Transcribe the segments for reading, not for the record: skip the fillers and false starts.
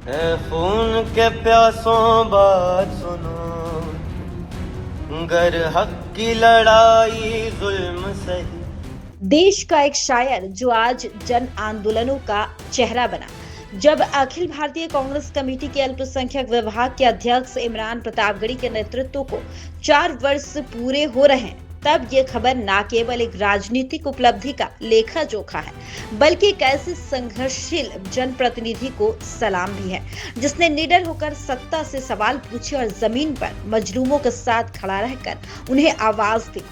ए खून के प्यासों बात सुनो, गर हक की लड़ाई जुल्म सही। देश का एक शायर जो आज जन आंदोलनों का चेहरा बना। जब अखिल भारतीय कांग्रेस कमेटी के अल्पसंख्यक विभाग के अध्यक्ष इमरान प्रतापगढ़ी के नेतृत्व को 4 वर्ष पूरे हो रहे हैं, तब ये खबर न केवल एक राजनीतिक उपलब्धि का लेखा जोखा है, बल्कि एक ऐसे संघर्षशील जनप्रतिनिधि को सलाम भी है जिसने निडर होकर सत्ता से सवाल पूछे और जमीन पर मजलूमों के साथ खड़ा रहकर उन्हें आवाज दी।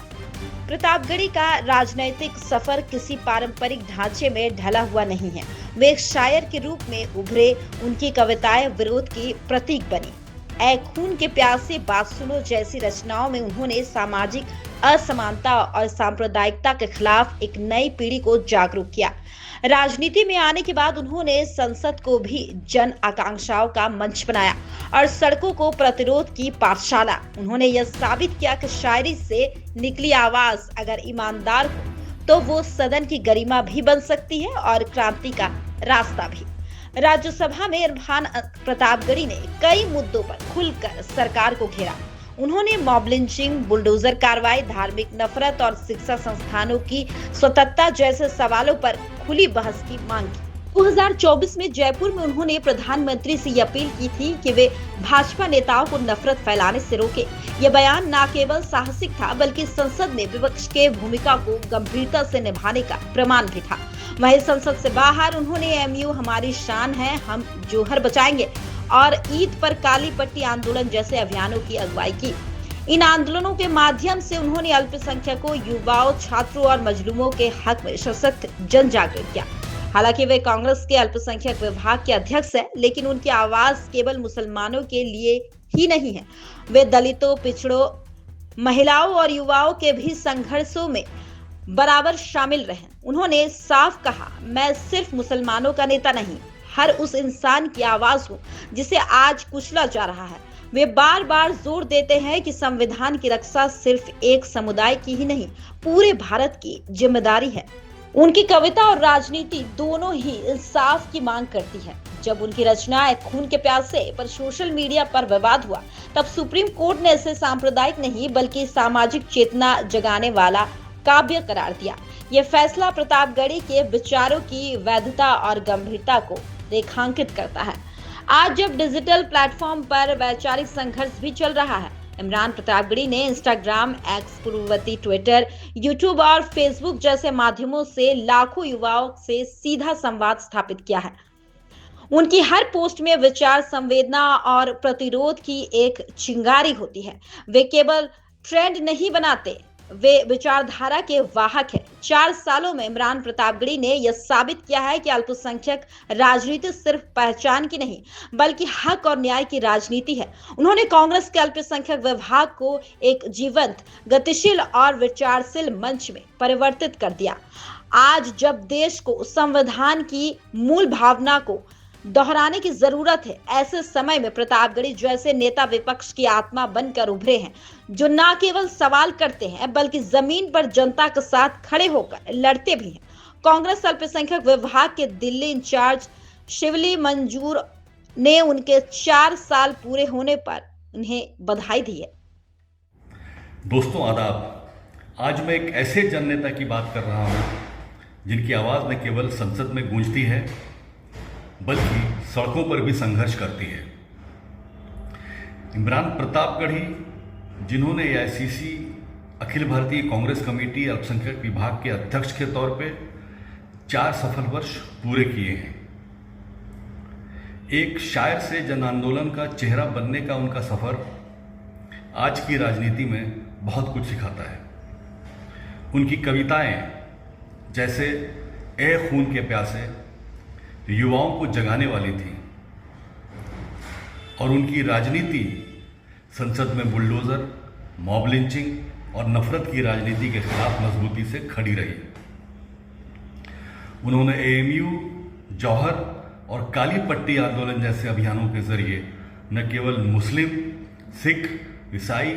प्रतापगढ़ी का राजनैतिक सफर किसी पारंपरिक ढांचे में ढला हुआ नहीं है। वे एक शायर के रूप में उभरे, उनकी कविताएं विरोध की प्रतीक बनी। ऐ खून के प्यासे बात सुनो जैसी रचनाओं में उन्होंने सामाजिक असमानता और सांप्रदायिकता के खिलाफ एक नई पीढ़ी को जागरूक किया। राजनीति में आने के बाद उन्होंने संसद को भी जन आकांक्षाओं का मंच बनाया और सड़कों को प्रतिरोध की पाठशाला। उन्होंने यह साबित किया कि शायरी से निकली आवाज अगर ईमानदार हो तो वो सदन की गरिमा भी बन सकती है और क्रांति का रास्ता भी। राज्यसभा में इमरान प्रतापगढ़ी ने कई मुद्दों पर खुलकर सरकार को घेरा। उन्होंने मॉब लिंचिंग, बुलडोजर कार्रवाई, धार्मिक नफरत और शिक्षा संस्थानों की स्वतंत्रता जैसे सवालों पर खुली बहस की मांग की। 2024 में जयपुर में उन्होंने प्रधानमंत्री से अपील की थी कि वे भाजपा नेताओं को नफरत फैलाने से रोके। यह बयान न केवल साहसिक था, बल्कि संसद में विपक्ष के भूमिका को गंभीरता से निभाने का प्रमाण भी था। वहीं संसद से बाहर उन्होंने एमयू हमारी शान है, हम जोहर बचाएंगे और ईद पर काली पट्टी आंदोलन जैसे अभियानों की अगुवाई की। इन आंदोलनों के माध्यम से उन्होंने अल्पसंख्यकों, युवाओं, छात्रों और मजलूमों के हक में सशक्त जन जागृत किया। हालांकि वे कांग्रेस के अल्पसंख्यक विभाग के अध्यक्ष हैं, लेकिन उनकी आवाज केवल मुसलमानों के लिए ही नहीं है। वे दलितों, पिछड़ों, महिलाओं और युवाओं के भी संघर्षों में बराबर शामिल रहे। उन्होंने साफ कहा, मैं सिर्फ मुसलमानों का नेता नहीं, हर उस इंसान की आवाज हूं जिसे आज कुचला जा रहा है। वे बार बार जोर देते हैं कि संविधान की रक्षा सिर्फ एक समुदाय की ही नहीं, पूरे भारत की जिम्मेदारी है। उनकी कविता और राजनीति दोनों ही इंसाफ की मांग करती है। जब उनकी रचनाएं खून के प्यासे पर सोशल मीडिया पर विवाद हुआ, तब सुप्रीम कोर्ट ने इसे सांप्रदायिक नहीं बल्कि सामाजिक चेतना जगाने वाला काव्य करार दिया। यह फैसला प्रतापगढ़ी के विचारों की वैधता और गंभीरता को रेखांकित करता है। आज जब डिजिटल प्लेटफॉर्म पर वैचारिक संघर्ष भी चल रहा है, इमरान प्रतापगढ़ी ने इंस्टाग्राम, एक्स पूर्ववर्ती ट्विटर, यूट्यूब और फेसबुक जैसे माध्यमों से लाखों युवाओं से सीधा संवाद स्थापित किया है। उनकी हर पोस्ट में विचार, संवेदना और प्रतिरोध की एक चिंगारी होती है। वे केवल ट्रेंड नहीं बनाते, वे विचारधारा के वाहक हैं। 4 सालों में इमरान प्रतापगढ़ी ने यह साबित किया है कि अल्पसंख्यक राजनीति सिर्फ पहचान की नहीं, बल्कि हक और न्याय की राजनीति है। उन्होंने कांग्रेस के अल्पसंख्यक विभाग को एक जीवंत, गतिशील और विचारशील मंच में परिवर्तित कर दिया। आज जब देश को संविधान की मूल भावना को दोहराने की जरूरत है, ऐसे समय में प्रतापगढ़ी जैसे नेता विपक्ष की आत्मा बनकर उभरे हैं, जो न केवल सवाल करते हैं बल्कि जमीन पर जनता के साथ खड़े होकर लड़ते भी हैं। कांग्रेस अल्पसंख्यक विभाग के दिल्ली इंचार्ज शिवली मंजूर ने उनके 4 साल पूरे होने पर उन्हें बधाई दी है। दोस्तों आदाब, आज मैं एक ऐसे जन नेता की बात कर रहा हूँ जिनकी आवाज़ न केवल संसद में गूंजती है बल्कि सड़कों पर भी संघर्ष करती है। इमरान प्रतापगढ़ी, जिन्होंने एआईसीसी अखिल भारतीय कांग्रेस कमेटी अल्पसंख्यक विभाग के अध्यक्ष के तौर पे 4 सफल वर्ष पूरे किए हैं। एक शायर से जन आंदोलन का चेहरा बनने का उनका सफर आज की राजनीति में बहुत कुछ सिखाता है। उनकी कविताएं जैसे ए खून के प्यासे युवाओं को जगाने वाली थी और उनकी राजनीति संसद में बुलडोजर, मॉब लिंचिंग और नफरत की राजनीति के खिलाफ मजबूती से खड़ी रही। उन्होंने एएमयू, जौहर और काली पट्टी आंदोलन जैसे अभियानों के जरिए न केवल मुस्लिम, सिख, ईसाई,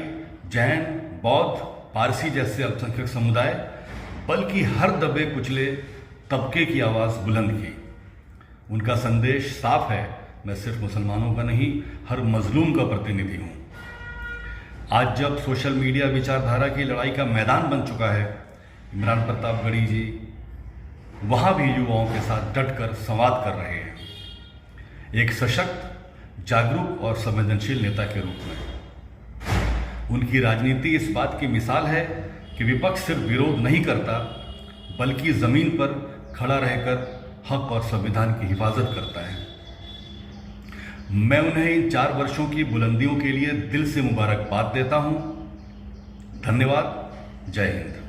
जैन, बौद्ध, पारसी जैसे अल्पसंख्यक समुदाय बल्कि हर दबे कुचले तबके की आवाज़ बुलंद की। उनका संदेश साफ है मैं सिर्फ मुसलमानों का नहीं, हर मजलूम का प्रतिनिधि हूँ। आज जब सोशल मीडिया विचारधारा की लड़ाई का मैदान बन चुका है, इमरान प्रतापगढ़ी जी वहाँ भी युवाओं के साथ डटकर संवाद कर रहे हैं, एक सशक्त, जागरूक और संवेदनशील नेता के रूप में। उनकी राजनीति इस बात की मिसाल है कि विपक्ष सिर्फ विरोध नहीं करता, बल्कि ज़मीन पर खड़ा रहकर हक और संविधान की हिफाजत करता है। मैं उन्हें इन 4 वर्षों की बुलंदियों के लिए दिल से मुबारकबाद देता हूँ। धन्यवाद। जय हिंद।